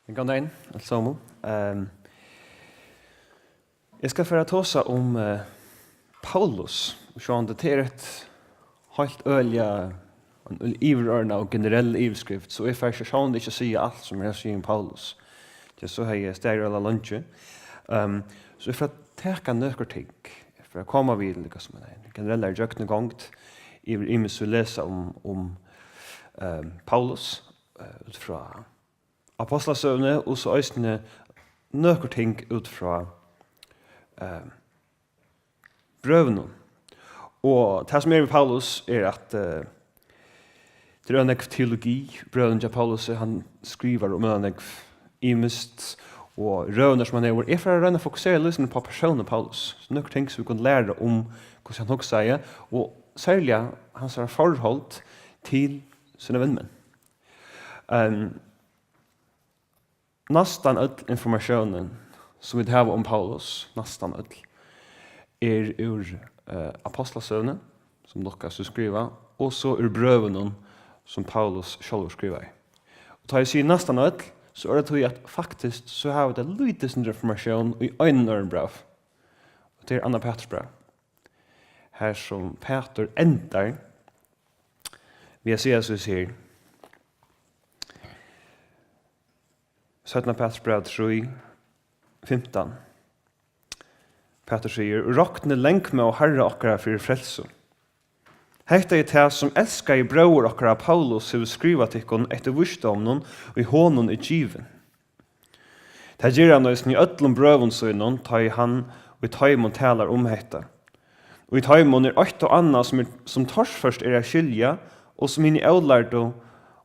God dag, alt sammen. Jeg skal få tåse om Paulus. Og det er et helt øyelig iverørende og generell iverskrift, så jeg får ikke ikke si alt som jeg sier om Paulus. Det så har jeg stærre eller lunsje. Så jeg får teka nøkker ting. For å komme videre, liksom, en generell røkne gongt. Jeg vil lese om Paulus ut fra Apostlasøvne, og så øyne nøkker ting ut fra brøvene. Og det som er med Paulus er at det er en teologi. Brøvene til Paulus, han skriver om en imist og røvner som han er. Jeg får å fokusere litt på personen Paulus. Så nøkker ting som vi kan lære om hvordan han også sier, og særlig hans forhold til sine vennmenn. Nästan all informationen som vi har om Paulus, nästan all, är ur Apostlasøvne, som Lukas skriver, och så ur brøvene som Paulus själv skriver. Och tar jag säger nästan all, så är det till att faktiskt så har vi det lite information i en brev. Och det är Anna Peters brev. Här som Peter ändrar, vi ser så här. 17. Peters brev 3, 15. Peter sier, «Rokne lenk med å herre okkara for frelse. Hetta er det som elskar i brøver okkara Paulus har skriva til ikon etter vursdomnen og i hånden i given. Det gjør han nøysen i ødlom brøven søgnen, ta i han og i taimon talar om hetta. Og i taimon er 8 og anna som torsførst er skilja, og som inn i avlærdo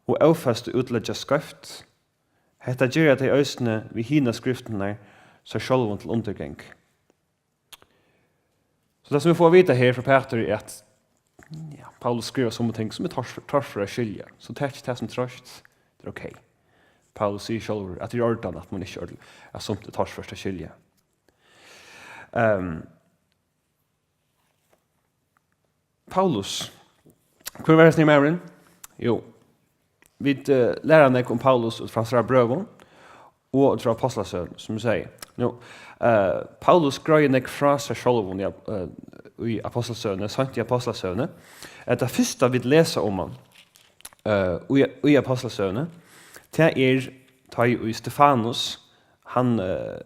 og avfeste utledja skrift. Hetta gjør at de øysene vi hina skriftene så sjølven til undergang. Så det som vi får vite her fra Peter er at Paulus skriver sånne ting som er tørs for å skilje. Så det er ikke det som trøst, det er ok. Paulus sier selv at det er ordentlig at man ikke er sånt tørs for å skilje. Paulus, hvor er det snitt med den? Jo, vi lærer nek om Paulus ut fra hans brøven og ut fra Apostlasøvne, som vi sier. Paulus grøyer nek fra seg selv i Apostlasøvne, sant i Apostlasøvne. Det første vi leser om han i Apostlasøvne, det er i Stefanus, han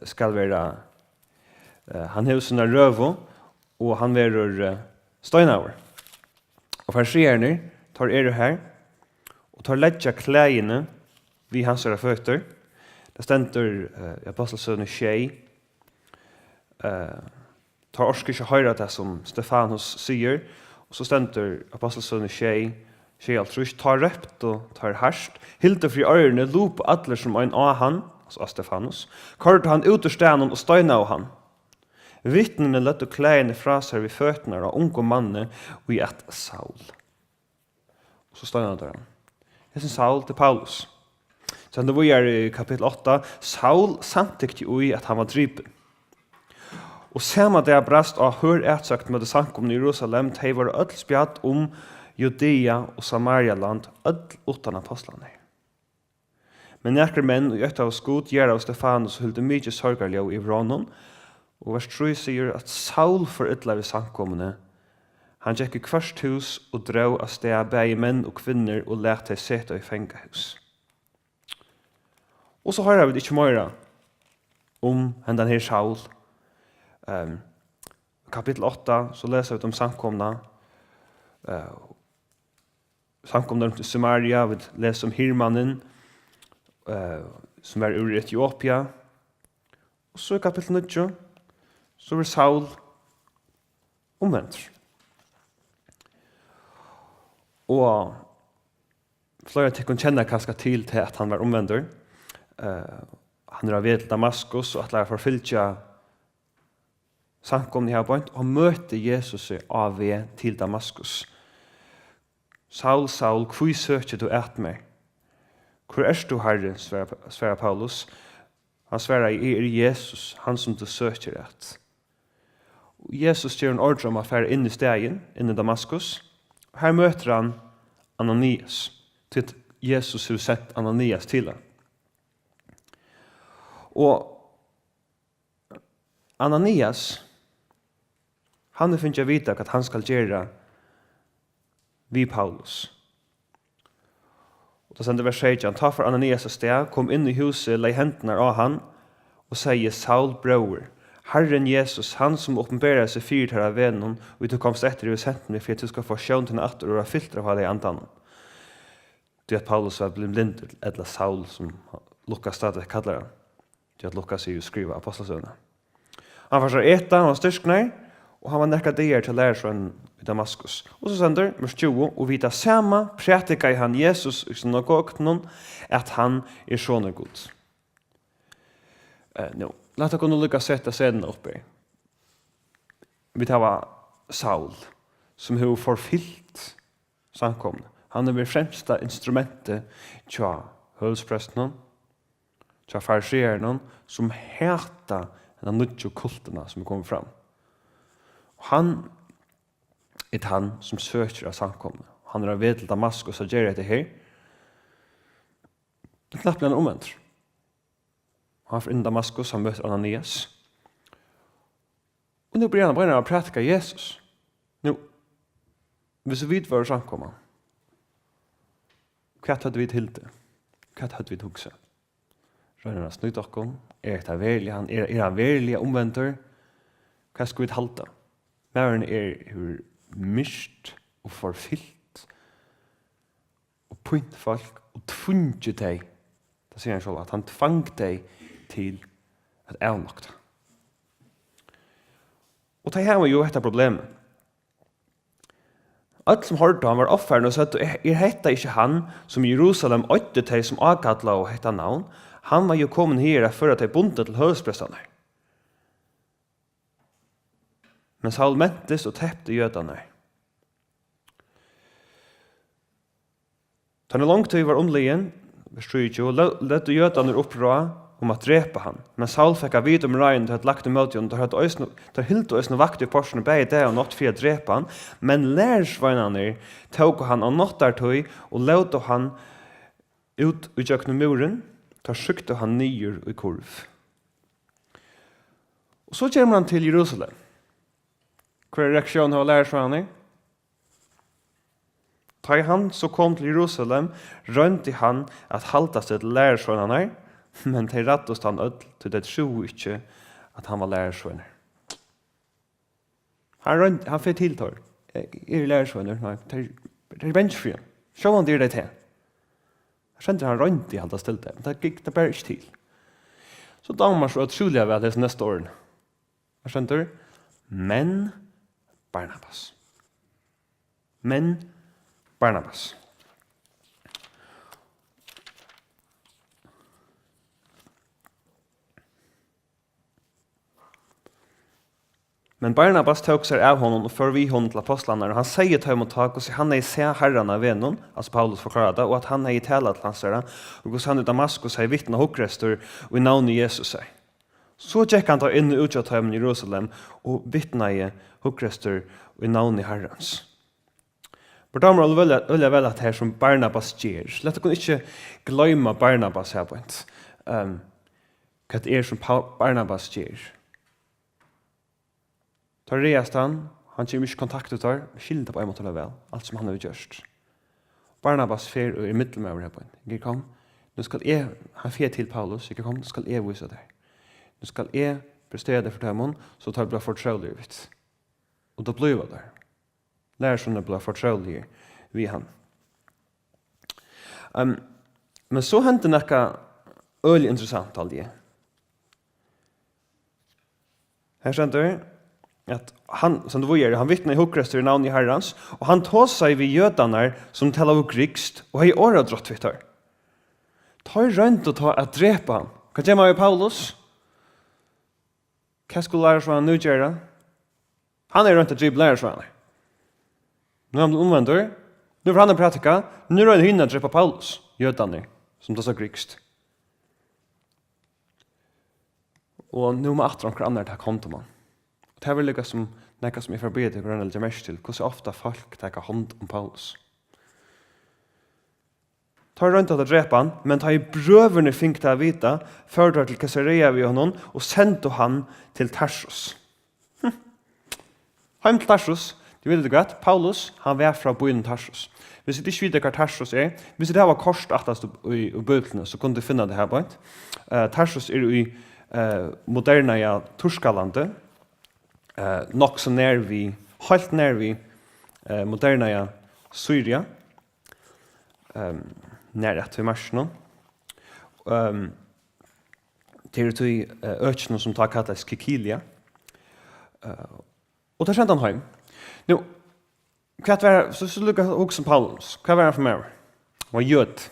skal være, han har sånne røve, og han være støynauer. Og fariserne tar det her, og tar ledja klæene vi hans føtter. Det stender i Apostelsøvne tjej. Tar orsker ikke høyre det som Stefanus sier. Og så stender Apostelsøvne tjej alt trus, tar røpt og tar herst. Hilde fri ørene, lop atler som en av han, altså Stefanus. Kørte han ut ur stenen og støyna av han. Vittnene løtte klæene fra seg ved føttene av unge manne og i et Saul. Og så støyna han. Det er Saul til Paulus. Så det var i kapitel 8. Saul samtykte jo i at han var drypen. Og samme det brast av hør etsagt med det sankomne i Jerusalem, de var ødel spjatt om Judea og Samarialand, ødel utan apostlene. Men nekker menn og gjøtta av skot, gjør av Stefanus og hulde mye sorgarlig i Vronon, og vers 3 sier at Saul forødla ved sankomne. Han gikk i hvert hus og drøv av sted begge menn og kvinner og lærte seg sete i fengahus. Og så hører vi ikke mer om denne her Saul. Kapitel 8 så leser vi om samkomna. Samkomna til Samaria, vi leser om Hirmanen, som er ur Etiopia. Og så i kapitel 9 så er Saul omvendt. Og flere til å kjenne hva skal til at han var omvender. Han er ved til Damaskus og at lærer forfylltja samkomne her på og han møter Jesus av ved til Damaskus. Saul, Saul, hvor søker du et meg? Hvor er du, Herre, sverer Paulus? Han sverer, jeg er Jesus, han som du søker et. Jesus gjør en ordre om å fære inn i stegen, inn i Damaskus. Her møter han Ananias, til Jesus har sett Ananias til ham. Og Ananias, han finner jeg vite at han skal gjøre vi Paulus. Og da sender vers 16, ta for Ananias og sted, kom inn i huset, lei hendene av han, og sier Saul bror, Herren Jesus, han som åpenberer seg fyrt her av vennen, og du komst etter i senten for at du skal få sjøen til atter og filter av alle andan. Det at Paulus var blitt blind, eller Saul, som Lukas stadig kallar han. Det at Lukas sier skriva apostelsøvne. Han var så eta, han var styrskner, og han var nekka der til lærersønnen i Damaskus. Og så sender vers 20, og vita sama prætika i han Jesus i synagogen, at han sånne god. Nå, låt oss lykke sette scenen oppe. Vi tar Saul, som har forfyllt samkomne. Han er det fremste instrumentet til høvdspresten, til fariseerne, som heter den nødvendige kultene som kommer fram. Han er han som søker av samkomne. Han er ved til Damaskus og gjør dette her. Det er knappt han omvendt. Han er inn i Damaskus, han møter Ananias. Og nå blir han bare å prætika Jesus. Nå, hvis vi var samkomne, hva hadde vi til det? Hva hadde vi til å Rønner han snudd okken? Det verlig? Han verlig omvendt? Hva skal vi halte? Mæren myst og forfyllt og pynt folk og tvunget deg. Da sier han selv at han tvang deg til at avnokta. Og det her var jo dette problemet. Alt som hørte han var offeren og sa at hette ikke han som Jerusalem åtte deg som avgattla og hette navn. Han var jo kommet her for at de bundet til høvdsprestene. Men Saul mentes og teppte jødene. Tanne langt tid var omlegen, lette jødene opprå om at drepe han. Men Saul fikk av vid om reien til at lagt imot henne, der hilt og vakt i porsene begge det og nått for å drepe han. Men lærersveinene tog han av nåttartøy og lette han ut i jøkne muren, der skykte han nyer i kurv. Og så kommer han til Jerusalem. Hva er reaksjonen av lærersveinene? Da han så kom til Jerusalem, rønte han at halta seg til lærersveinene, men de rattost han ødel til det tro ikke at han var lærersveiner. Han fikk tiltar. Lærersveiner? Nei, det er benchfri. Se om det er det til. Jeg skjønte han rønte i halta stilt det, men det gikk det bare ikke til. Så damer så utrolig vel disse neste årene. Jeg skjønte det. Men Barnabas. Men Barnabas. Men Barnabas tog seg av honom og før vi honom til apostlene, og han sier til ham å ta, og han er se herren av vennen, altså Paulus forklarer det, og at han er i tale til hans herre, og hos han i Damaskus er vittne hokkrester, og i navnet Jesus seg. Så gikk han da inn og utgjøtt ham i Jerusalem, og vittne i hokkrester, og i navnet herrens. For damer og øye vel at her som Barnabas gjør. Lett å kunne ikke glemme Barnabas her på en. Hva det er som Barnabas gjør. Tar reist han kommer ikke kontakt ut der, skilder på en måte vel, alt som han har gjort. Barnabas fer og middel med over her på en. Jeg kom, nå skal jeg, han fer til Paulus, jeg kom, nå skal jeg vise deg. Nå skal jeg prestere det for dem, så tar det bra fortrolig ut. Og da blir det der. Lærersønne ble fortrolig ved han. Men så hendte noe øyelig interessant all det. Her skjønte vi at han, som det var gjør, han vittner i hokkrester i navn i herrens, og han tog seg ved jødene som taler av grikst, og har i året drott vitt her. Ta i rønt og ta at drepe han. Hva gjør man i Paulus? Hva skulle lærersønne nå gjøre? Han er rønt å drive lærersønne. Nå er han omvendt. Nå får han en pratika. Nå er det hinne å drepe Paulus, jødene, som tar seg grikst. Og nå må atre omkring andre ta konto man. Det er vel noe som jeg forbereder til grunn eller mest til, hvordan ofte folk tar hånd om Paulus. tar runt att drepa han, men tar i brøverne fink det vita, fører til Caesarea vid honom, og sendte han til Tarsus. Heim til Tarsus, du vet det godt, Paulus, han var fra byen Tarsus. Hvis du ikke vet hva Tarsus hvis det var kort attast i bøkene, så kunne du finne det her på. Tarsus i moderna Turskalandet, nok så helt nær vi moderna Syria, nær at vi marsjen. Det til økene som tar kallet Kikilia. Og det kjente han hjem. Nå, så lukket også som Paulus. Hva var han for meg? Han var jød.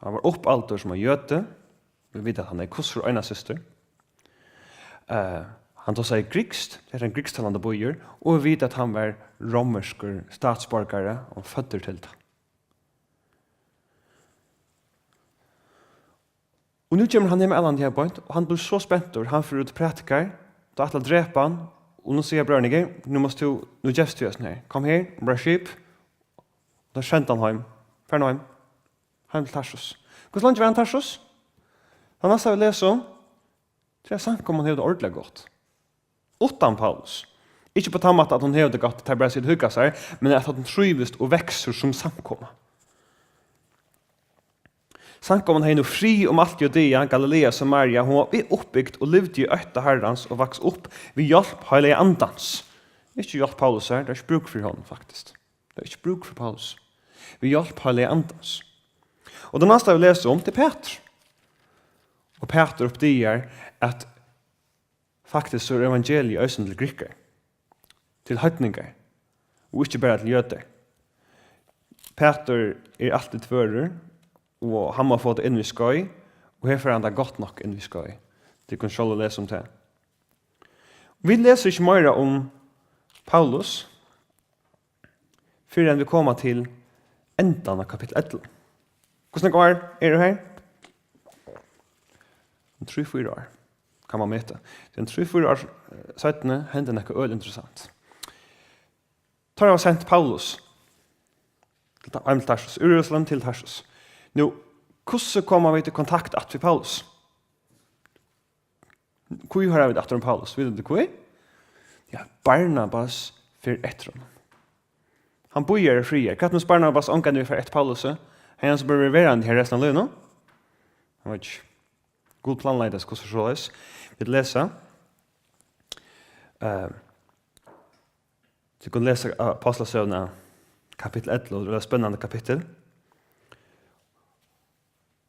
Han var oppalter som var jøde. Vi vet at han kusser og ena syster. Han tog seg grikst, det en grikstalande bøyer, og vi vet at han var romersker statsborgare og fødder til det. Og nu kommer han hjem med Allan til point, og han blir så spent, og han får ut prætikar, da atla drepa han, og nu sier brødniger, nu gjefst vi oss ned. Kom her, bra skip, og da kjente han hjem, færne hjem, hjem til Tarsus. Hvordan langt var han Tarsus? Han har vi lese om, det sank om han hevde ordentlig godt. Utan Paulus. Ikke på tammat at han hevde godt, det bare sitt hugga seg, men at han trivist og vekser som sankomma. Sankomman hei no fri om alt Judea, Galilea, Samaria, hun var oppbyggt og levde i øtta herrans og vaks opp ved hjelp heilige andans. Ikke hjelp Paulus her, det er ikke bruk for honom faktisk. Det er ikke bruk for Paulus. Ved hjelp heilige andans. Og det neste vi leser om, det er Peter. Og Peter oppdiger at faktisk så er evangeliet øysen til grikker, til høytninger, og ikke bare til jøder. Peter er alltid tvører, og han har fått inn i skøy, og her får han det godt nok inn i skøy. Det kan selv lese om det. Vi leser ikke mer om Paulus, før vi kommer til enden av kapittel 11. Hvordan går det her? 3-4 år kan man møte. Den 3-4 år siden hender noe øyelig interessant. Tar jeg sendt Paulus til Tarsus, Jerusalem til Tarsus. Nå, hvordan kommer vi til kontakt med Paulus? Hvor har vi etter om Paulus? Vet du hva? Ja, Barnabas for etter ham. Han bor i frier. Hva er Barnabas omgang vi for etter Paulus? Han som bør være her resten av løgnet? Han vet ikke. God planleides, hvordan så løs. Vi leser. Så kan lese Apostlesøvne kapittel 11, og det er et spennende kapittel.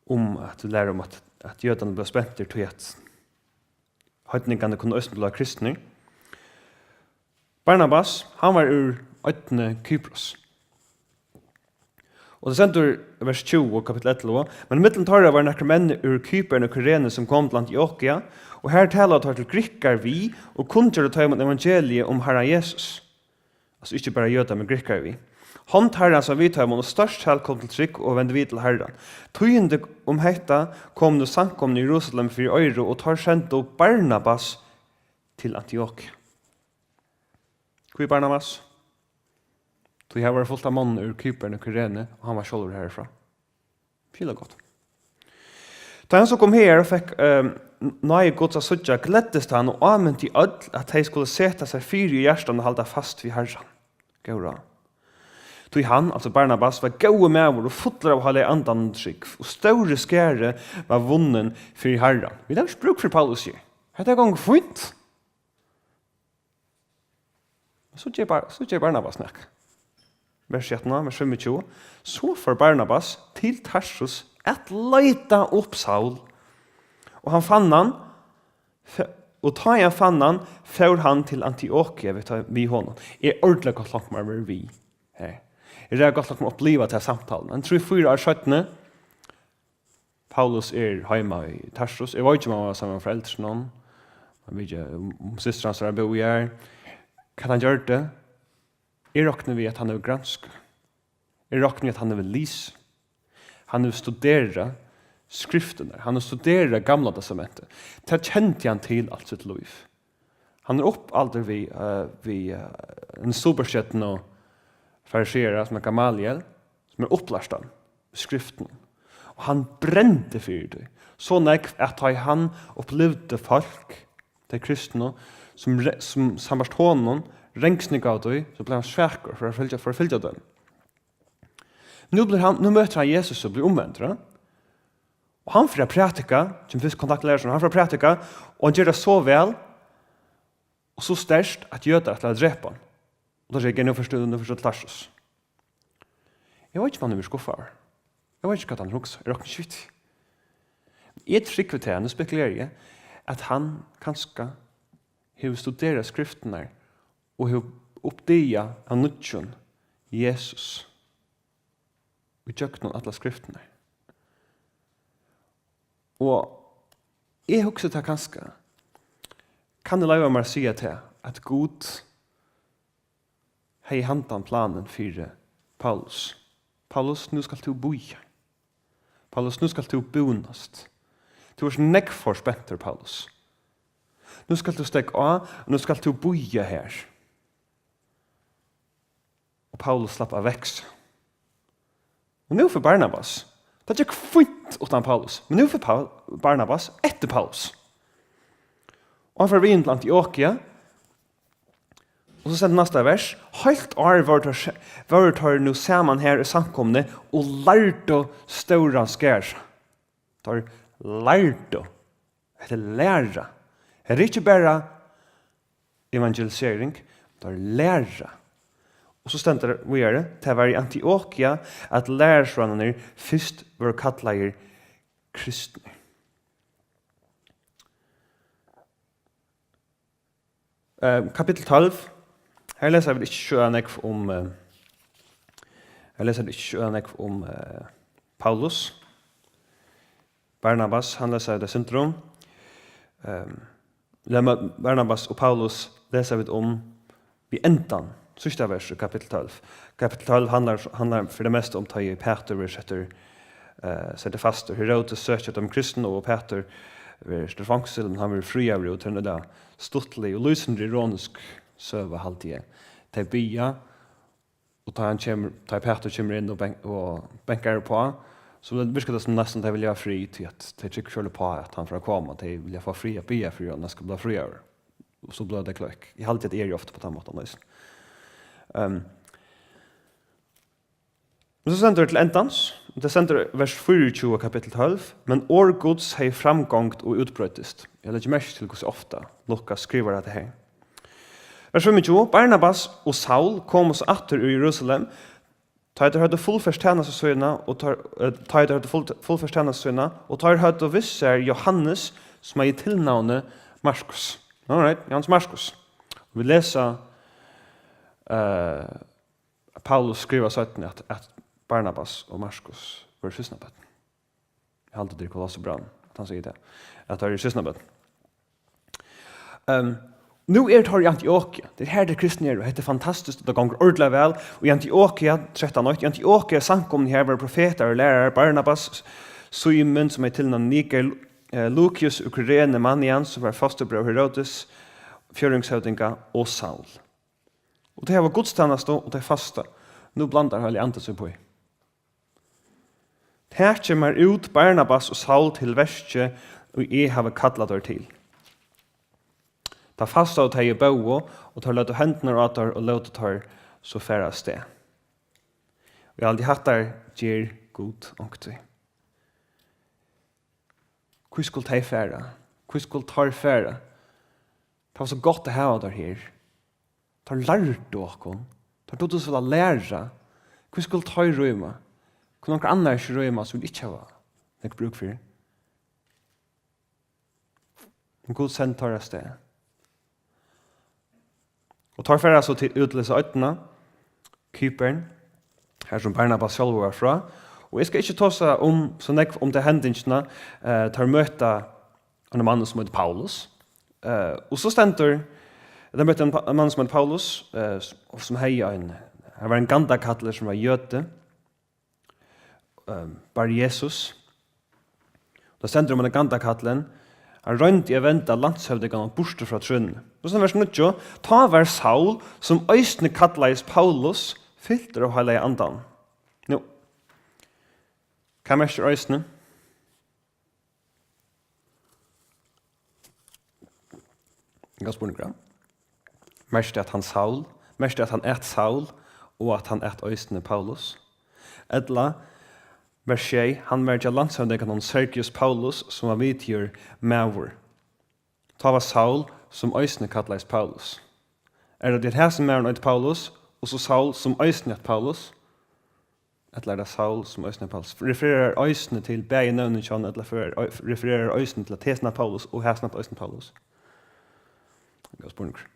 Om at du lærer om at jødene ble spent til at høytningene kunne også bli kristne. Barnabas, han var ur øytene Kypros. Og det sender vers 20, kapittel 11. Men i midten tar det var nekker menn ur Kypern og Kyrene som kom til Antiokia, og her taler tar til grikkar vi, og kunter å ta imot evangeliet om Herren Jesus. Altså ikke bare jøder, men grikkar vi. Hånd herren som vi tar imot, og størst hel kom til trygg og vende vi til Herren. Tøyende om hetta kom det sankomne i Jerusalem for i øyre, og tar sendt opp Barnabas til Antiokia. Hvor er Barnabas? Så jeg var fullt av mannen ur Kypern og Kyrene, og han var selv herfra. Fyllet godt. Da han så kom her og fikk nøye gods av suttja, gleddest han og anvendt i ødel at de skulle sette seg fyre i hjertan og holde fast vid Herren. Gåra. Tog han, altså Barnabas, var gode med og fotler av halve andan trygg, og større skære var vunnen for Herren. Vi har ikke bruk for Paulus her. Hette er gang fint. Så gjør Barnabas nek. Vers 17, vers 25. Så får Barnabas til Tarsus at leita opp Saul. Og han fann han, og ta jeg fann han, får han til Antiokia vi honom. Jeg ordentlig godt langt med vi her. Jeg er godt langt med å oppleve til samtalen. Han tror 4 år 17. Paulus er hjemme i Tarsus. Jeg vet ikke om han var sammen med foreldrene. Jeg vet ikke om systeren som er bo her. Kan han gjøre det? Jeg råkner vi at han er gransk. Jeg råkner vi at han er lys. Han er studere skriftene. Han er studere gamla testamentet. Det kjente han til alt sitt liv. Han er oppalder vi en superskjetten og fariserer som er Gamaliel, som er opplærstan. skriften. Og han brente for det. Så nekv at han opplevde folk, de kristne, som sambarst honom, rengsning av det, så ble han svekker for å følge dem. Nu møter han Jesus og blir omvendt. Og han får pratika, som først kontaktlærer, han får pratika, og han gjør det så vel, og så størst at jøder at drepe han. Og da sier jeg, nå forstår Tarsus. Jeg vet ikke hva han er skuffet over. Jeg vet ikke hva han rukser. Jeg råkner ikke vidt. Jeg trykker til han, og spekulerer jeg, at han kanskje har studeret skriftene og har oppdaget av nødtjen Jesus. Vi tjøkker noen alle skriftene. Og jeg husker til kanskje, kan det lave meg å si til at Gud har i handen planen for Paulus. Paulus, nu skal du bo. Paulus, nu skal du bonast. Du er nekk for spenter, Paulus. Nu skal du stekke av, og nu skal du bo her. Og Paulus slapp av vekst. Og nu for Barnabas, det er ikke fint utan Paulus, men nu for Barnabas etter Paulus. Og han får vi inn til Antiokia, og så sender neste vers, helt var tar nu sammen her i samkomne, og lærte større skær. Tar lærte, det er lære. Det er ikke bare evangelisering, det er lære. Og så stender vi her, til å være i Antiokia, at lærersvannene først var kattleier kristne. Kapitel 12. Her leser vi ikke sjøanek om Paulus. Barnabas, han leser det syndrom. Barnabas og Paulus leser vi om vi endan, sista vers i kapitel 12. Kapitel 12 handlar for det meste om tøy Peter vi setter fast og Herodes søker om kristne og Peter vi står fangsel, men han vil fri av det og tønne det stuttelig og lysende ironisk søve halvtid. De bya, og ta Peter kommer inn og benker på, så det virker det som nesten de vil ha fri til at de trykker selv på at han får komme, de vil få fri av bya for han skal bli fri av det. Og så blir det kløk. I halvtid er det ofte på den måten. Men så sender det til endans. Det sender vers 24 kapitel 12. Men årgods har framgångt og utbrøttest. Jeg legger mest til hvordan ofte Lukas skriver dette her. Vers 25. Barnabas og Saul kom oss atter i Jerusalem. Taiter hadde fullførst tjenestesøyene, og Taiter hadde visser Johannes, som er i tilnavnet Markus. Alright, Johannes Markus. Vi leser Paulus skriver 17 at Barnabas og Markus var søsnabøtt. Jeg halte det ikke så bra at han sier det. At det er søsnabøtt. Nu er det her i Antiokia. Det er her det kristne er, og det er fantastisk, det ganger ordentlig vel. Og i Antiokia, 13 år, i Antiokia samkomne her var profeter og lærere, Barnabas, Simon, som er tilnavnet Nikel, Lucius, Ukrene, Manian, som var fosterbror Herodes, fjøringshøvdinga og Saul. Og det her var godstjeneste, og det er faste. Nå blander hele andre seg på. Her kommer ut Barnabas og Saul til verset, og jeg har kallet der til. Ta fast av teg i bøo, og tar løt hendene av der, og løt tar så færre sted. Og jeg har aldri hatt der, gjer god ångtøy. Hvor skulle teg færre? Hvor skulle tar færre? Det var så godt å ha der her. Tar lært dere. Tar du så lære. Hvor skulle ta i røyma? Hvor noen andre ikke røyma som vi ikke har vært bruk for? Men god send tar jeg sted. Og tar for altså til utløse øytene, Kypern, her som Barnabas selv var fra. Og jeg skal ikke ta seg om det hendelsene, tar møte en mann som heter Paulus. Og så stender det møtte en mann som heter Paulus, som han var en gandakattler som var jøte, bare Jesus. Da stender om en gandakattelen, han rønt i å vente landshøvdingene borte fra trønnen. Og så vers 9, ta var Saul, som øystene kattleis Paulus, fyllter av hele andan. Nå, Hva mest øysene? Jag spurningar. Mest at han Saul, mest at han et Saul, og at han et øysene Paulus. Edla, vers 6, han var ikke landshavndekan om Sergius Paulus, som var vidtgjør mavur. Ta var Saul, som øysene kallais Paulus. Det her som er Paulus, og så Saul som øysene Paulus? Eller det Saul som øysene Paulus? Refererer øysene til begge navnet John, eller refererer øysene til tesna Paulus og hæsna øysene Paulus? Jag spurningar.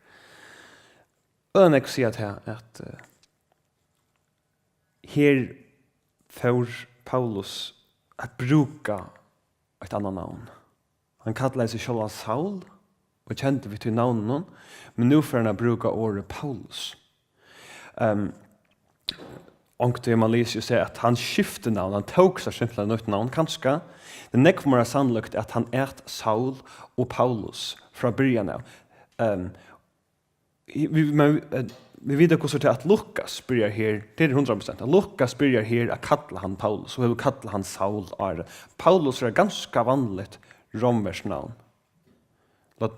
Og jeg sier at her får Paulus at bruka et annet navn. Han kallar seg selv Saul, og kjente vi til navnet, men nu får han bruka ordet Paulus. Ångte man lyser seg at han skifter navn, han tog seg simpelthen nytt navn, kanskje. Det nekvar sannolikt at han Saul og Paulus fra början av. Vi vet också till att Lukas börjar här, det är 100%. Lukas börjar här att kalla han Paulus, och vi kallar han Saul. Paulus är ganska vanligt romersk namn.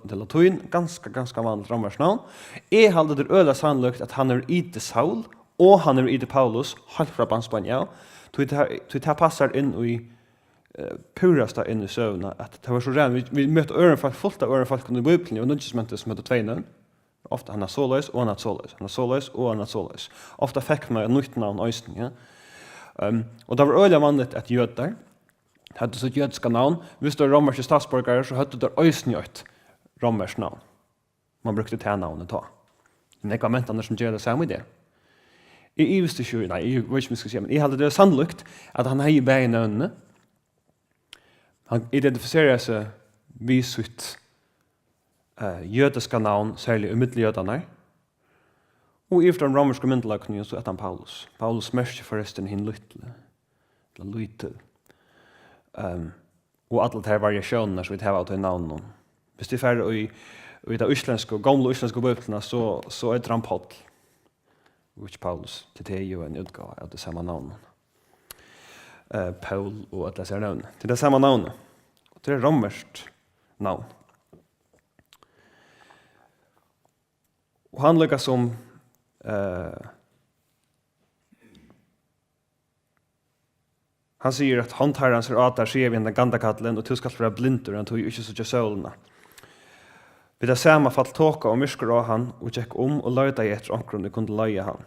Det latin, ganska vanligt romersk namn. Jag hade det öla sannolikt att han är ite Saul, och han är ite Paulus, halvt från Banspanja. Det här passar in i purasta in i sövna att det var så redan vi mötte öronfall fullt av öronfall i Bibeln och nudgesmentet som heter två. Ofta han har sålös och han har sålös. Han har sålös och han har sålös. Ofta fick man ett nytt namn östen, ja. Och det var öliga vanligt att jötar hade så jötska namn. Hvis du är romersk statsborgare så hade du östen ett romersk namn. Man brukade ta namnet ta. Det är mentarna som gör det samma idé. I visste ju, nej, jag vet inte vad jag ska säga, men jag hade det sannolikt att han har i bägen han identifierar sig vid sitt jødiska navn, særlig umiddeljödarna. Og efter den romerske myndelagen så han Paulus. Paulus mørker forresten hin lytle. Og alle de her variasjonene som vi tar av til navnet. Hvis det er i det uslenske, gamle uslenske bøyplene, så er det han Paul. Which Paulus, til det er jo en utgave av det samme navnet. Paul og at det er navnet. Det er det samme navnet. Det er romerskt navn. Og han lykkes som han sier at håndherren ser at der skjer vi en gandakattelen og du skal være blindur han tog ikke så ikke sølene. Vi det samme fall tåka og mysker av han og tjekk og løyda i etter omkron vi kunne løye han.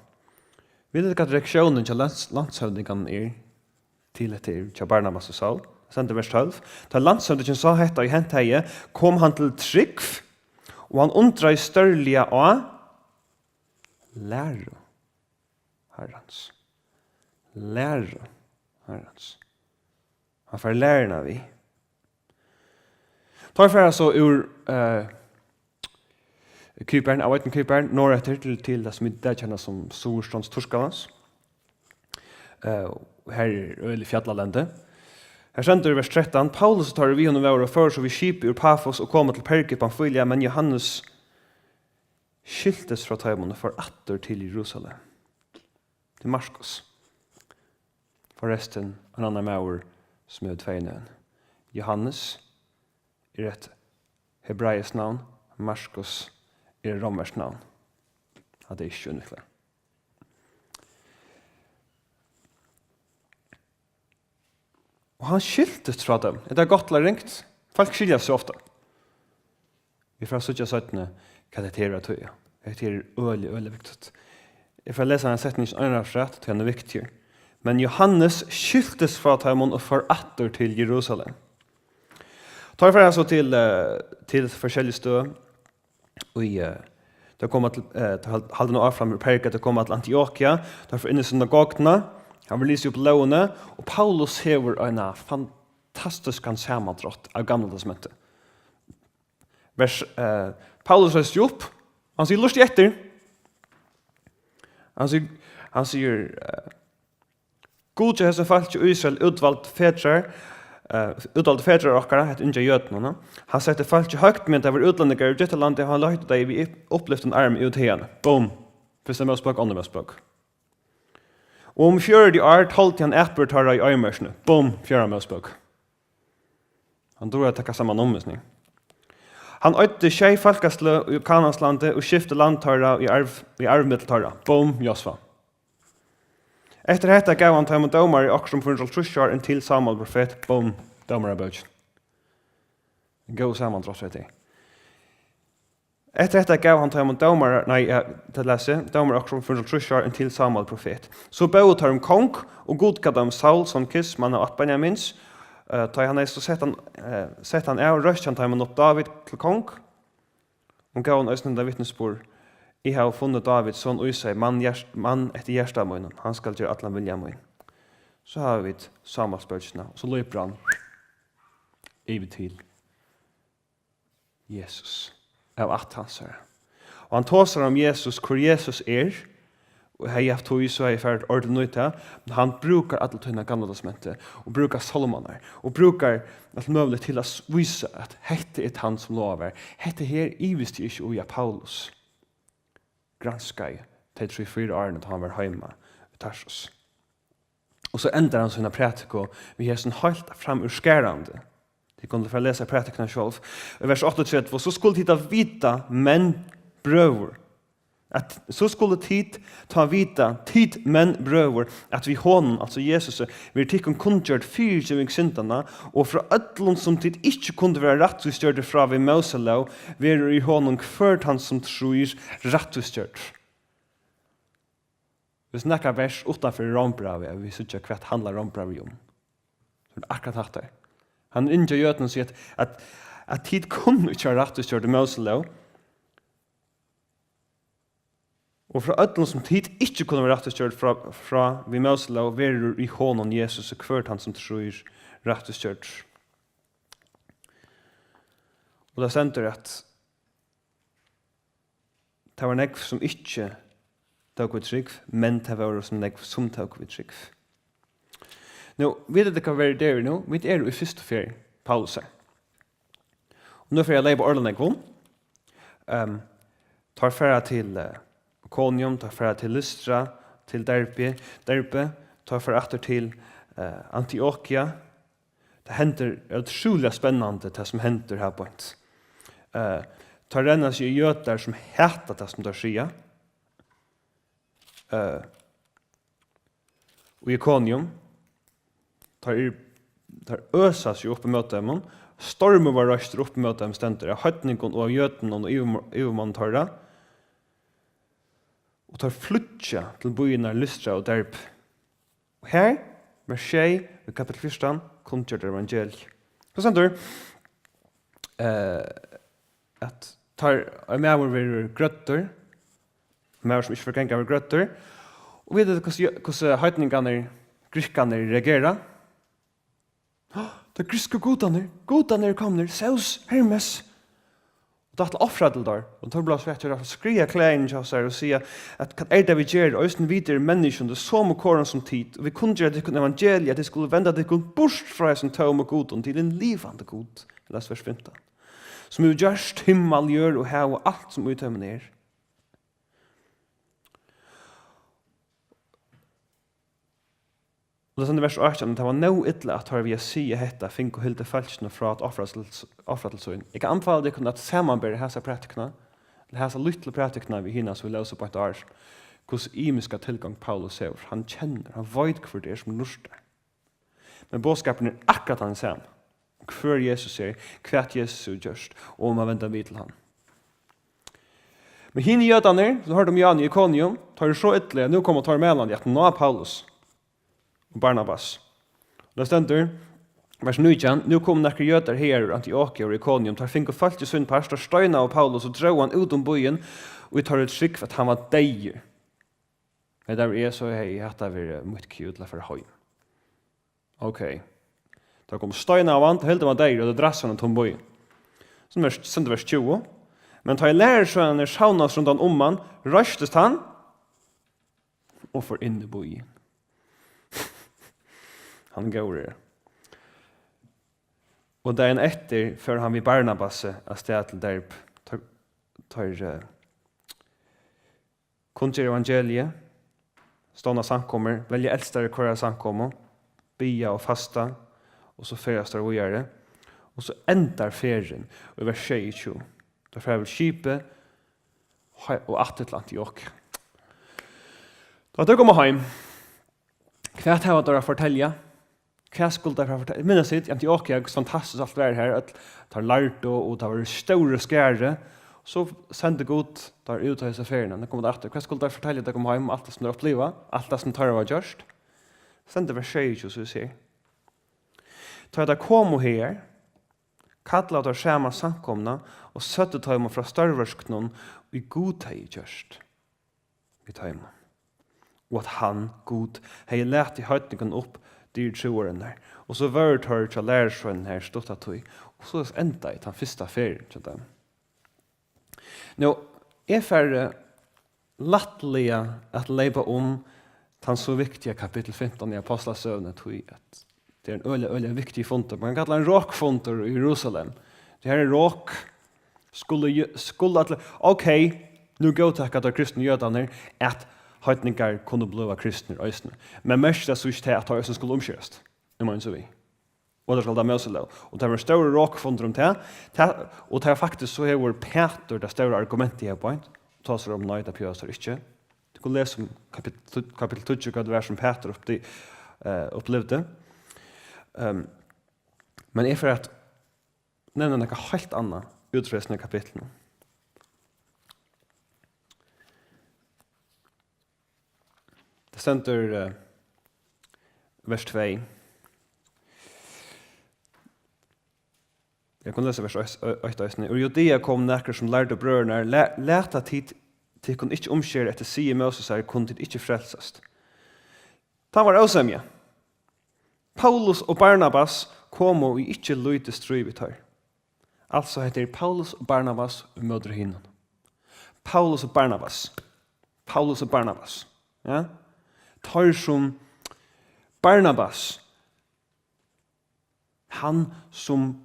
Vi vet at reaksjonen til landshøvdingen til etter til Barnabas og Saul. Sender vers 12. Da landshøvdingen sa hetta i henteie, kom han til trygg, og han undra i størlige av lære herrens. Lære herrens. Han får lærerne vi. Tar for altså ur Kypern, av etten Kypern, når etter til det som det kjenner som Storstrands Torskavans. Her er øyelig fjallalende. Her sender vers 13. Paulus tar vi honom våre før så vi skip ur Pafos og kommer til Perge Pamfylia, men Johannes skiltes fra Taimon for atter til Jerusalem. Til Marskos. Forresten, en annen maur som er tveinøen. Johannes er et hebraisk navn, Marskos er romersk navn. Ja, det er ikke unnviklig. Og han skiltes fra dem. Det er godt eller ringt. Folk skiljer så ofte. Vi får søtja søttene hva det er å tøye. Det er øyelig viktig. Jeg får lese en setning som er rett til han er viktig. Men Johannes skiltes fra dem og for atter til Jerusalem. Tar for altså til forskjellige støy. Det kommer til halden av fram i Perga, det kommer til Antiochia, derfor inne i synagogene, han vil lyse opp lovene, og Paulus hever en fantastisk samandrott av gamle testamentet. Paulus reiser opp, han sier lustig etter, han sier god til hese falt i Israel utvalgt fedrar okkara, het unja jødene. Han sette falt i høgt med det var utlendinger i dette landet, han løyte det vi opplevde en arm ut igjen. Boom! Første med språk, andre med språk. Og om 40 år talte han etbørtara i øyemørsene. Bom, 4. Mosebok. Han drar å takke sammen omvisning. Han øyde tjei falkastle i Kananslandet og skifte landtøra i arvmitteltøra. Bom, Josfa. Etter dette gav han til domar i akkurat for 130 år en til Samuel profet. Bom, domar av bøk. Gå sammen, tross det. Etter dette gav han til domar, til lese, domar akkurat for 130 år en til Samuel profet. Så bød tar kong, og god gav dem Saul som kiss, mann av Benjamins. Ta han så sett han av røst han tar man opp David til kong. Og gav han østende vittnesbord. Jeg har funnet David sånn og seg, mann etter hjertet av munnen. Han skal gjøre at han vilja min. Så har vi samarbeidsbølsene, og så løper han over til Jesus. Av at han ser. Og han tåser om Jesus, hvor Jesus og jeg har haft tog så jeg fært ordentlig nøyta, men han brukar alle tøyna gamla testamentet, og brukar Salomoner, og brukar alt mulig til å vise at hette er han som lover. Hette her ivist ikke uja Paulus. Granskei til 3-4 årene da han var heima i Tarsus. Og så endar han sina prætiko vi har sånn helt fram ur skærande. De kunne få lese prætikene selv. I vers 38, så skulle de vita menn brøver, at så skulle tid ta vita, tid menn brøver, at vi hånden, altså Jesus, vi tikkum kundgjørt fyrtjøving syndana, og fra ødlund som tid ikke kunne være rettvisgjørt fra vi Moselov, vi i hånden kvørt han som tror rettvisgjørt. Vi snakker vers utenfor rombravet, vi sier ikke hva handler rombravet om. Så det er akkurat hatt der. Han ikke gjør den sier at tid kunne ikke være rettvisgjørt i Moselov, og fra ødelen som tid ikke kunne være retteskjørt fra vi Moselov, verer i hånden Jesus og kvørt han som tror retteskjørt. Og det sender at det var nekv som ikke tok vi trygg, men det var som nekv som tok vi trygg. Nå, vet du det kan være der nå? Vi i første ferie, Paulus her. Og nå får jeg leie på Orlandekvån. Tar ferie til Konium, tar fra til Lystra, til Derbe, tar fra atter til Antiochia. Det hender utrolig spennende det som hender her på en. Tar renner seg jøter som heter det som der sier. Og i Konium tar øsa seg opp i møte dem, stormer var røster opp i møte dem stenter, høytningen og jøten og ivermannen tar det, og tar flytja til byene Lystra og Derb. Og her, med tjei, i kapitel 1, kunngjør evangeliet. Så sender at tar med over grøtter, med som ikke forgjenger over grøtter, og vet du hvordan høytningene, gryskene reagerer? Det er gryske godene kommer, Zeus, Hermes, og det er offret til der. Og da blir det svett å skrive klærne til oss her og si at hva det vi gjør, og hvordan videre mennesker, det er så med kåren som tid, og vi kunne gjøre det evangeliet, at det skulle vende det bort fra som tog med goden til en livande god. Det er vers 15. Som vi gjørst himmel gjør og her og alt som uttømmer ned. Og det er sånn i vers 18, det var noe ytterlig at vi si hette, fink og hilde falskene fra at offre til søgn. Jeg kan anbefale deg at sammenbære hese pratikene, eller hese lyttle pratikene vi hinner som vi løser på et år, hvordan imiska tilgang Paulus ser. Han kjenner, han vet hvor det er som lurster. Men bådskapen er akkurat han sammen. Hver Jesus ser, hva Jesus er gjørst, og om han venter vid til han. Men hinner jødene, så hørte de Jan i Ikonium, tar det så ytterlig, nå kommer tar med han, at nå er Paulus og Barnabas. Og det stender, vers 19, nu kom nekker jøder her, Antiochia og Ikonium, tar fink og falt i sunn pastor, støyna av Paulus og drog han ut om byen, og vi tar et skikk for at han var deier. Men der er så hei, hatt av mot kjudla for høy. Ok. Da kom støyna av han, helt var deier, og det drass han om byen. Så sender vers 20. Men tar jeg lærer så han sjaunas rundt han om han, røstest han, og for inn i byen. Han går det. Og dagen etter, før han vid Barnabas av sted til Derb, tar kunngjør evangeliet, stående samkommer, velge eldstare hver samkommer, bia og fasta, og så feras der og gjøre. Og så endar ferien i vers 22. Der fer vel skipet og atter til Antioch. Da de kommer hjem, hva har dere å fortelle? Hva skulle dere fortelle? Minnes sitt, Antiochia er fantastisk alt vær her, at det lært og det var store skære. Så sendte Gud der ut av disse feriene. Det kommer etter. Hva skulle dere fortelle dere kommer hjem? Alt det som dere opplever, alt det som dere var gjørst. Sendte vers 22, så vi ser. Da de kom her, kallet av skjema samkomna, og søtte tøyma fra størversknån, og i god teg gjørst. Vi tøyma. Og at han, god, hei let i høytningen opp dyr troeren der. Og så var det hørt til lærersønnen her stått av tøy. Og så enda i den første ferien til dem. Nå, jeg får lattelig at leipa den så viktige kapittel 15 i Apostlasøvnet, tøy at det er en øyelig viktig fonter. Man kan kalla en råkfonter i Jerusalem. Det her er råk. Skulle at, ok, nu gå til at kristne jødene at høytningar kunne bli kristne i øysene. Men mest er så ikke til at høysen skulle omkjøres. Det må vi. Og det skal da med oss lov. Og det var større råkfonter om det. Og det er faktisk så hever Peter det større argumentet her på en. Ta seg om nøyda pjøser ikke. Du kan lese om kapittel 20, hva det var som Peter opplevde. Men jeg får at nevne noe helt annet utfrøsende i kapitlene. Det stender vers 2. Jeg kan lese vers 8. Og Judea kom nekker som lærte brødene, leta tid til kunne ikke omskjøre etter sige Moses her, kunne tid ikke frelsast. Det var avsemje. Paulus og Barnabas kom og ikke løyte stryvet her. Altså heter Paulus og Barnabas mødre hinnen. Paulus og Barnabas. Paulus og Barnabas. Ja? Tar som Barnabas. Han som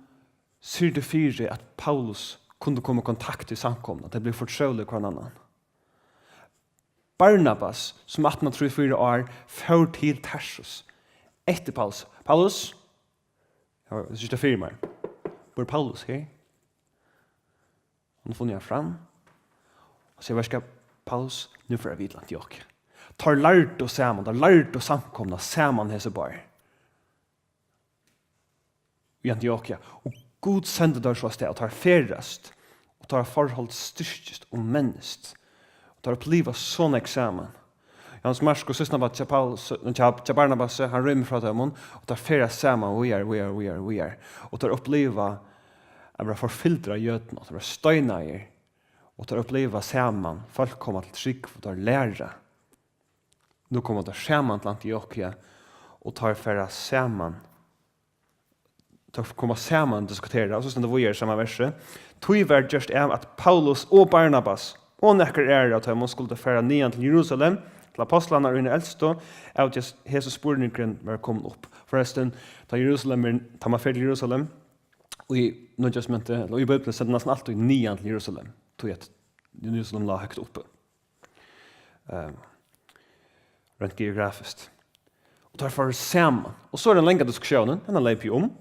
syrde fire at Paulus kunne komme i kontakt i samkomna. Det ble fortrolig hver annan. Barnabas, som 1834 år, får til Tarsus. Etter Paulus. Paulus? Ja, det synes jeg firma. Hvor er Paulus her? Han har funnet fram. Og så jeg Paulus, nu får jeg videre Antioch. Tar lært og sammen, tar lært og samkomna, sammen hese bare. I Antiochia. Og Gud sender der så sted, og tar ferrast, og tar forhold styrkest og menneskt, og tar oppleva sånn eksamen. Hans Marsk og søsna var til Barnabas, han rymmer fra dem, og tar ferrast sammen, we are. Og tar oppleva at være forfiltra jødene, og tar støyneier, og tar oppleva sammen, folk kommer til trygg, og tar lære. Nå kommer det sammen til Antiochia, og tar ferrast sammen, tar komma sammen og diskutere, og så stender vi i samme verset. Tog var just at Paulus og Barnabas, og nekker at de skulle fære nian til Jerusalem, til apostlene og eldste, av at Jesus spurningen var kommet opp. Forresten, ta man ferd til Jerusalem, og i New Testament, og i Bibelen sender nesten alltid nian til Jerusalem, tog at Jerusalem la høyt oppe. Rent geografisk. Og derfor sammen. Og så er den lenge diskusjonen, den leip jo om.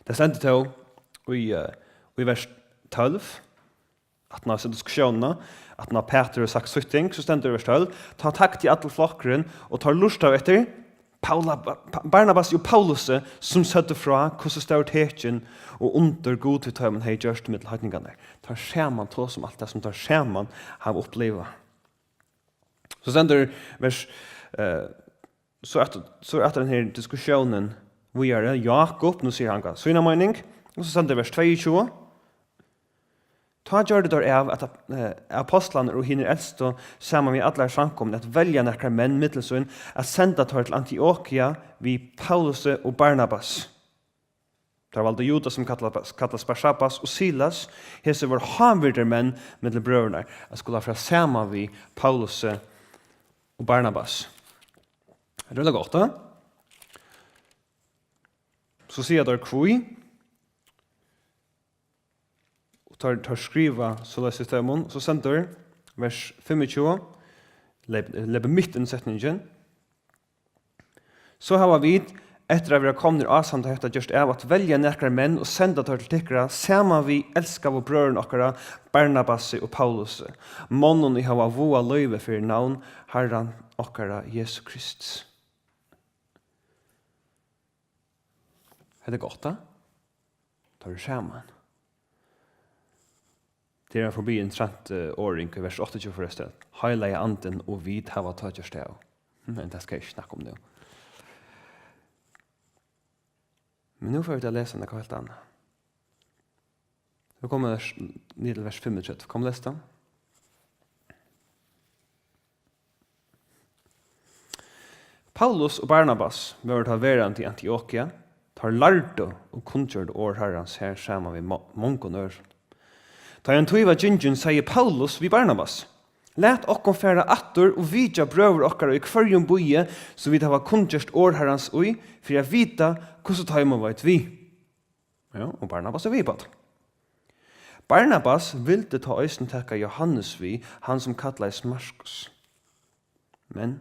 Det stendte til i vers 12, at når jeg diskusjonene, at når Peter har sagt sytting, så stendte det i vers 12, ta takk til alle flokkeren, og tar lust av etter, Barnabas og Paulus, som søtte fra hvordan staviteten og under god til tøymen har gjørst med høytningene. Tar skjermen til som alt det som tar skjermen har opplevd. Så stender vers, så etter denne diskusjonen, vi er Jakob, nå sier han hva syna mening, og så stender vers 22. Ta gjør det der av at apostlene og hinner eldste sammen med alle samkomne at velge nekker menn mittelsøen at senda til Antiochia vi Paulus og Barnabas. Det var valgte Judas som kallas Barsabas og Silas. Hese var hanvirder menn mittel brøderne at skulle fra sammen vi Paulus og Barnabas. Det er godt, da? Så sier der kvui, tar skriva så leser systemen, så sender vers 25, lever mitt i setningen. Så har vi etter at vi har kommet i avsamt av dette just av at velge nekre menn og senda til tikkere, sammen vi elsker vår brøren okkara, Barnabas og Paulus. Månen i hava voa løyve for navn, Herren okkara Jesu Krist. Er det godt da? Tar det sammen. Det er forbi en trent åring i vers 28 forresten. Heilige anden og vid hava tøtjers det. Men det skal jeg ikke snakke om det. Men nu får vi til å lese noe helt annet. Vi kommer ned til vers 35. Kom og les det. Paulus og Barnabas var til verden i Antiokia, tar lærte og kunngjørte årherrens her sammen med mongon ør. Da en tøyva gingen sier Paulus vi Barnabas, «Læt okkom færa attor og vidja brøver okkara i kvarjum boie, så vi hava kunngjørst årherrens ui, for jeg vita hvordan tøyma veit vi.» Ja, og Barnabas vi på det. Barnabas ville ta øysen tekka Johannes vi, han som kallais Markus. Men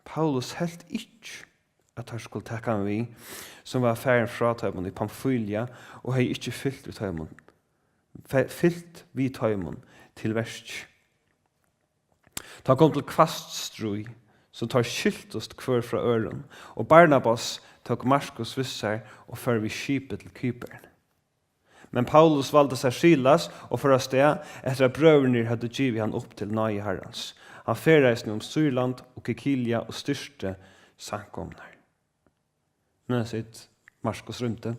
Paulus helt ikke at han skulle tekka han vi, som var færen fra tøymon i Pamfylia, og hei ikke fyllt vi tøymon til verst. Ta kom til kvaststrui, så tar skyltost kvør fra øren, og Barnabas tok Markus vissar og før vi skipet til Kypern. Men Paulus valgte seg Silas og for å sted etter at brøvner hadde givet han opp til nøye herrens. Han ferreisne om Syrland og Kikilia og styrste sankomner. Nå sitt Markus rymte,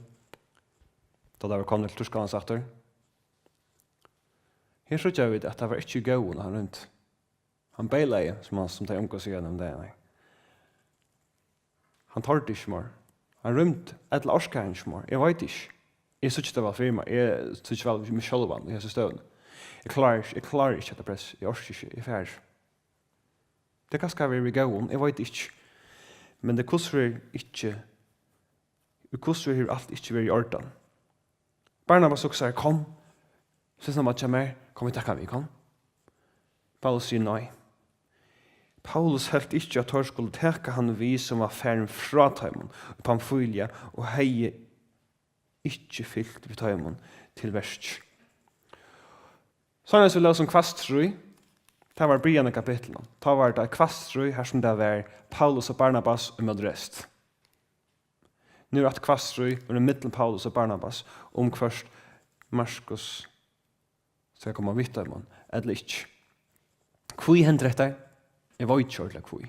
da det var kommet til Turskanens aktor. Her så gjør vi det at det var ikke gøy når han rundt. Han beileie, som de unge sier gjennom det. Nei. Han tar det ikke mer. Han rymte et eller orskeren ikke mer. Jeg vet ikke. Jeg synes ikke det var firma. Jeg synes ikke vel med sjølvan i hese støvn. Jeg klarer ikke etter press. Jeg orsker ikke. Jeg er ferdig. Det kan skal være gøy. Jeg vet ikke. Men det koster ikke. Det koster alt ikke være i orden. Barnabas også sier, kom. Synes han at jeg mer. Kom, vi takker vi, kom. Paulus sier nei. Paulus helt ikke at han skulle teka han vi som var færen fra tøymon i Pamfylia og hei ikke fyllt vi tøymon til verst. Sånn er det så løs om kvaststrui. Det var brygjende kapitlet. Det var det kvaststrui her som det var Paulus og Barnabas og med rest. Nå er det kvaststrui under middelen Paulus og Barnabas om først Markus skal komme vidt tøymon eller ikke. Hvor hender dette? Jeg var ikke kjørt hvor.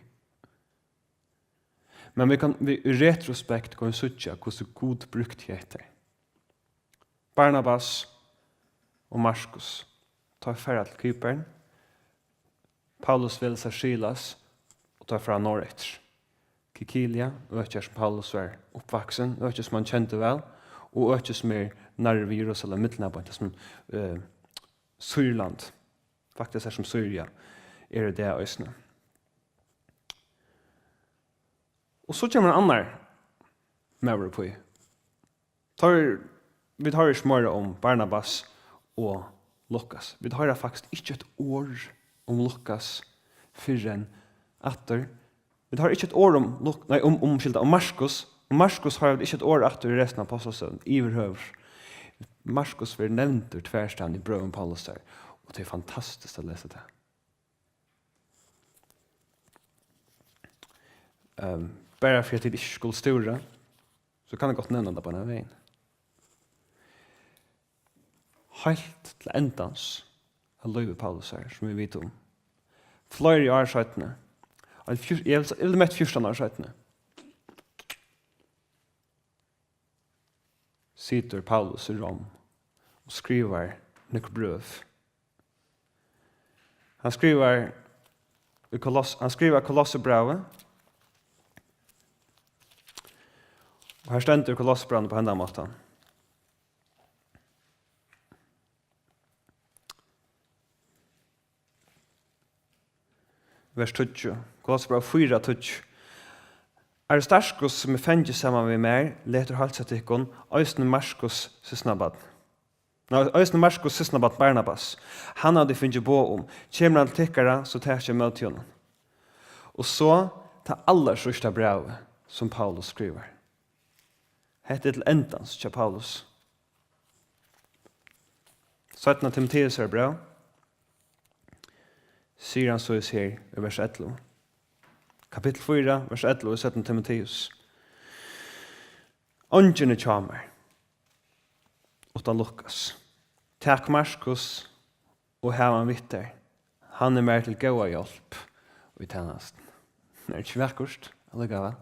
Men vi kan i retrospekt gå en suttje hvordan god brukt heter. Barnabas og Markus tar ferdig til Kypern. Paulus vil seg Silas og tar fra Norrøyter. Kikilia, økje som Paulus var oppvaksen, økje som han kjente vel, og økje som nærmere Jerusalem, middelnabant, som Syrland. Faktisk som Syria er det øysene. Og så kommer en annen med på. Vi tar ikke mer om Barnabas og Lukas. Vi tar faktisk ikke et år om Lukas før enn etter. Vi tar ikke et år om Markus. Markus har ikke et år etter i resten av apostelsønnen, iverhøver. Markus vil nevnt tverstand i brøven Paulus der, og det er fantastisk å lese det. Bare for at det ikke skulle støre, så kan jeg godt nevne det på denne veien. Helt til endans av Løyve Paulus her, som vi vet om. Flere i årsøytene. Jeg vil møte 14 årsøytene. Sitter Paulus i Rom og skriver noe brøv. Han skriver Kolosserbrevet. Og her stender Kolosserbrevet på hendene måten. Vers 20. Kolosserbrevet 4, 20. Aristarchus som er fengt sammen med meg, leter halsa til ikon, Øysten Markus Sysnabat Barnabas. Han hadde finnet på om. Kjemmer han tikkere, så tar jeg med til honom. Og så ta aller sørste brevet som Paulus skriver. Hette til endans til Paulus. 17 Timoteus brev. Sier han så i her i vers 11. Kapittel 4, vers 11 i 17 Timoteus. Ångene kommer, utan Lukas. Takk Markus og Herman Vitter. Han er mer til gode hjelp i tjenesten. Det er ikke vekkert, alligevel.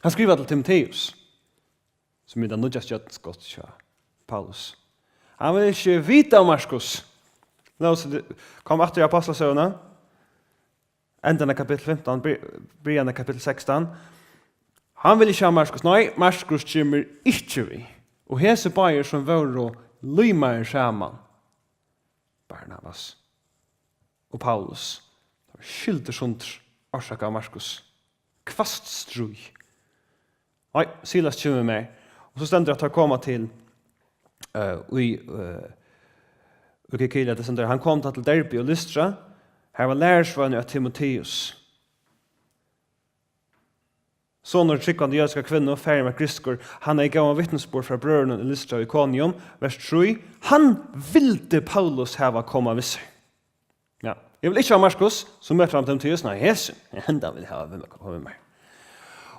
Han skriver til Timoteus, som er den nødvendig gjøttenskott til Paulus. Han vil ikke vite om Markus. La oss komme etter i Apostelsøvne. Enden av kapittel 15, begynnelsen av kapittel 16. Han vil ikke ha Markus. Nei, Markus kommer ikke vi. Og hese bajer som var og lymer sammen. Barnabas og Paulus. Det var skilte sånt årsak av Markus. Kvaststrui. Nei, Silas kommer med. Og så stender det at han kommer til han kom til Derby og Lystra. Her var lærersvannet av Timoteus. Sånne tryggvande jødiska kvinner, ferdig med Kristkor, han er i gammel vittnesbord fra brødrene i Lystra og Iconium, vers 3. Han ville Paulus hava komma vid seg. Ja. Jeg vil ikke ha Markus, så møter han Timoteus, nei, Jesus, enda vil ha hvem komme med meg.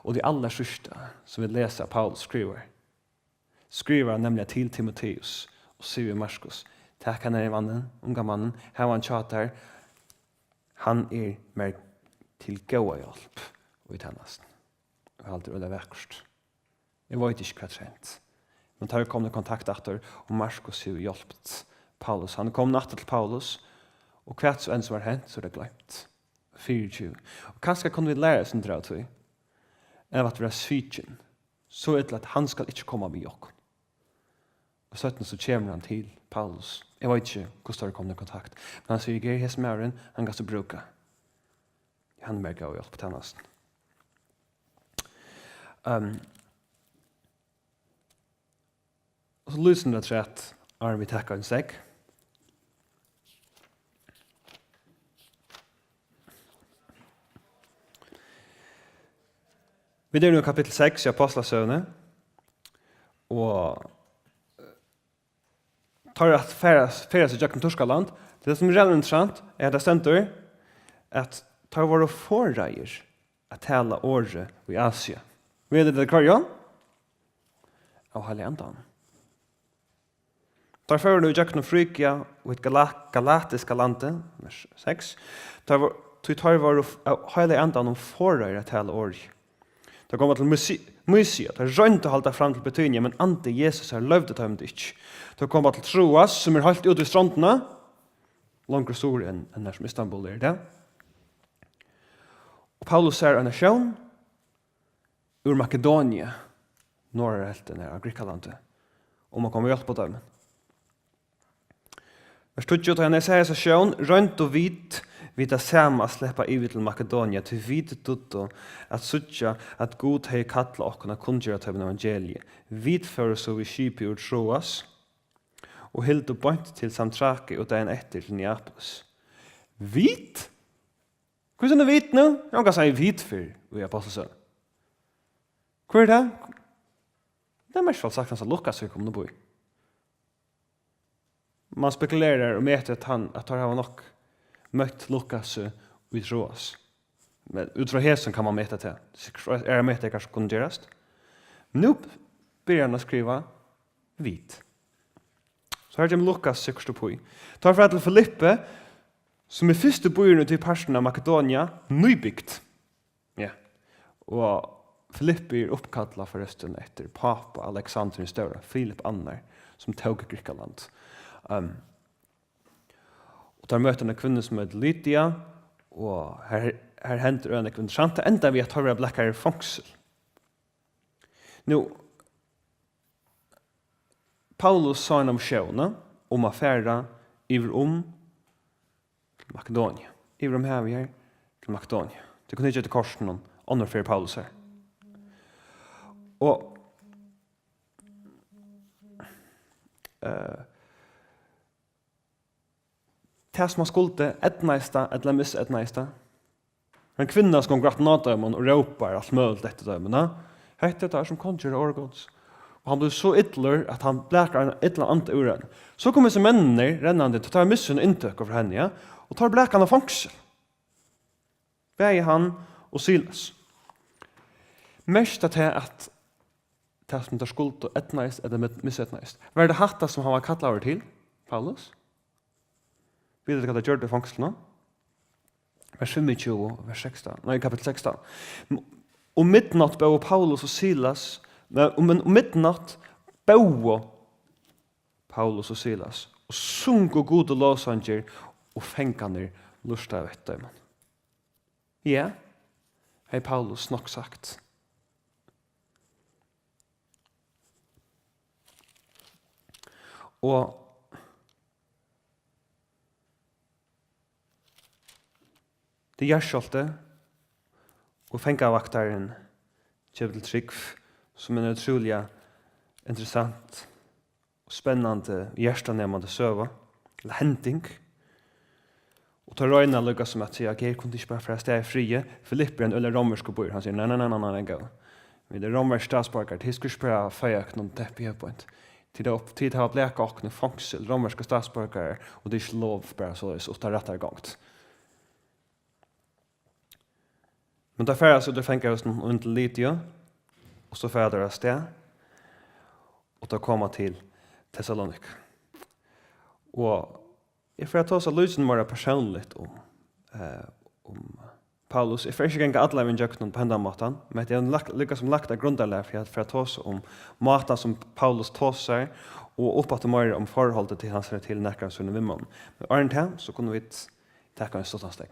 Og de aller sørste som vil lese Paulus skriver han nemlig til Timoteus og sier Markus, takk han er mannen, unga mannen, her var han tjater, han er mer til gode hjelp og i tjenesten. Og alltid veldig vekkert. Jeg vet ikke hva trent. Men tar kom i kontakt etter, og Markus har hjulpet Paulus. Han kom natt til Paulus, og hva så enn som var hendt, så er det glemt. 24. Og kanskje kunne vi lære sin dra til, av at vi er sviken, så er det at han skal ikke komme med jokken. Og så kommer han til Paulus. Jeg vet ikke hvordan det kommer i kontakt. Men han sier, jeg er smøren, han kan så bruke. Han er mer gav hjelp på tjenesten. Og så lyser det til at vi takker en seg. Vi er nå i kapittel 6 i Apostelsøvne, og tar at færes i Jakken Torskaland. Det som er veldig interessant er at det stender at tar våre forreier at tale året i Asia. Vet det hva gjør? Av hele andan. Tar fører du i Jakken Frygia og et galatiske landet, vers 6, tar våre hele andan om forreier at tale året. Det kommer til Mysia, det er rønt å holde fram til betydningen, men ante Jesus har løvd det det ikke. Det kommer til Troas, som er helt ute i strandene, langt stor enn der som Istanbul er det. Og Paulus er en nasjon ur Makedonia, norrhelten av Grikalandet, og man kommer hjelp på dem. Vers 20, da han er seg nasjon, rønt og hvit, vi det samme släppa i til Makedonia til vite tutto at suttja at god hei kattla okkona kundgjera til evangeliet. Vit fører så vi skipi ur Troas og hildu bort til Samtrake og dagen etter til Neapolis. Vit? Hvordan er vit nå? Jeg kan si vit for i Apostelsøn. Hva er det? Det er mest fall sagt hans at Lukas er kommet på i. Man spekulerer og meter at han har nok møtt Lukas i Troas. Men ut fra hesen kan man møte til. Er det møte kanskje kunne gjøres? Men nå begynner han å skrive hvit. Så her kommer Lukas sikkert på i. Tar fra til Filippe, som er første byen til parten av Makedonia, nybygd. Ja. Og Filippe er oppkattlet forresten etter papa Alexander den Større, Filip Annar, som tog Grikaland. Og der møter en kvinne som heter Lydia, og her henter en kvinne interessant, enda vi at har vært blekkere fangsel. Nå, Paulus sa en ambisjon om affæra iver om Makedonia. Iver om her vi er til Makedonia. Det kunne ikke til korsen noen andre for Paulus her. Og det som han skulle etneista, eller misetneista, En kvinna som går nata dem och ropar allt möjligt efter dem. Hette det som konjurer orgods. Och han blir så ytler att han bläkar en ytler ant ur den. Så kommer så männer rennande till att ta missen intök av henne, ja, och tar bläkarna fångsel. Bäger han och Silas. Mest att det som tar skuld och etnaist eller missetnaist. Vad är det hatta som han var kallat över till, Paulus? Vet du vad det gjorde i fångseln? Vers 25, vers 16. Nej, kapitel 16. Och midnatt bo Paulus och Silas. Men midnatt bo Paulus och Silas. Och sungo gode låsanger och fänkaner lusta vet dem. Ja, hej Paulus nog sagt. Og det gjør og fengavaktaren Kjetil Trygg, som en utrolig interessant og spennende hjertenemende søva, eller hending. Og tar røyna lukka som at sier, jeg kunne ikke bare fra steg frie, Filipper en eller romersk bor. Han sier, nei, gå. Vi er romersk statsborger, det skulle ikke bare føyak noen tepp i høypoint. Tid har bleka och nu fångsel, romerska statsborgare, och det är inte lov bara så att ta rätta gångt. Men då färdas så det fänkar oss under Lydia, och så färdas det, och då komma till Thessalonik. Och jag får ta oss lysen mer personligt om Paulus. Jag får inte gänga alla min jöknen på hända matan, men det är lyckas som lagt av grundarlär för att ta oss om matan som Paulus tåsar och uppåt och mer om förhållet till hans till näkran sunne vimmon. Men ordentligt så kunde vi tacka en stort steg.